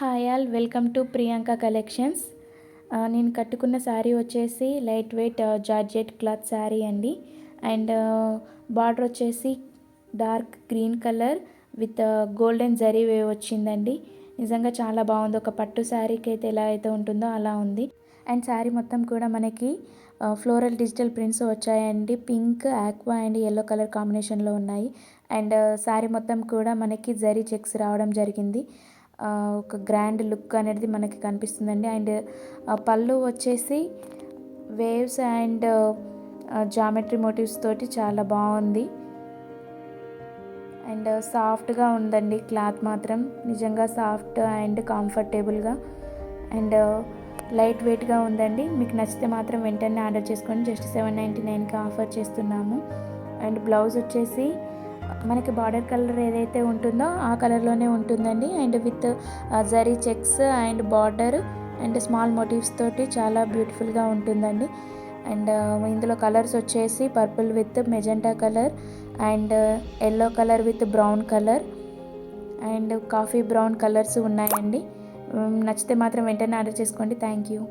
Hi all, welcome to Priyanka collections. నేను కట్టుకున్న శారీ వచ్చేసి light weight georgette cloth sari అండి. అండ్ బార్డర్ వచ్చేసి dark green colour with golden zari wave వచ్చిందండి. నిజంగా చాలా బాగుంది. ఒక పట్టు శారీకి అయితే ఎలా అయితే ఉంటుందో అలా ఉంది. అండ్ శారీ మొత్తం కూడా మనకి ఫ్లోరల్ డిజిటల్ ప్రింట్స్ వచ్చాయండి. Pink, aqua and yellow colour కాంబినేషన్లో ఉన్నాయి. అండ్ శారీ మొత్తం కూడా మనకి జరీ చెక్స్ రావడం జరిగింది. ఒక గ్రాండ్ లుక్ అనేది మనకి కనిపిస్తుందండి. అండ్ పళ్ళు వచ్చేసి వేవ్స్ అండ్ జామెట్రీ మోటివ్స్ తోటి చాలా బాగుంది. అండ్ సాఫ్ట్గా ఉందండి క్లాత్ మాత్రం, నిజంగా సాఫ్ట్ అండ్ కంఫర్టబుల్గా అండ్ లైట్ వెయిట్గా ఉందండి. మీకు నచ్చితే మాత్రం వెంటనే ఆర్డర్ చేసుకోండి. జస్ట్ $799కి ఆఫర్ చేస్తున్నాము. అండ్ బ్లౌజ్ వచ్చేసి మనకి బార్డర్ కలర్ ఏదైతే ఉంటుందో ఆ కలర్లోనే ఉంటుందండి. And with zari checks and border and small motifs తోటి చాలా బ్యూటిఫుల్గా ఉంటుందండి. అండ్ ఇందులో కలర్స్ వచ్చేసి purple with magenta colour and yellow colour with brown colour and coffee brown colours ఉన్నాయండి. నచ్చితే మాత్రం వెంటనే ఆర్డర్ చేసుకోండి. Thank you.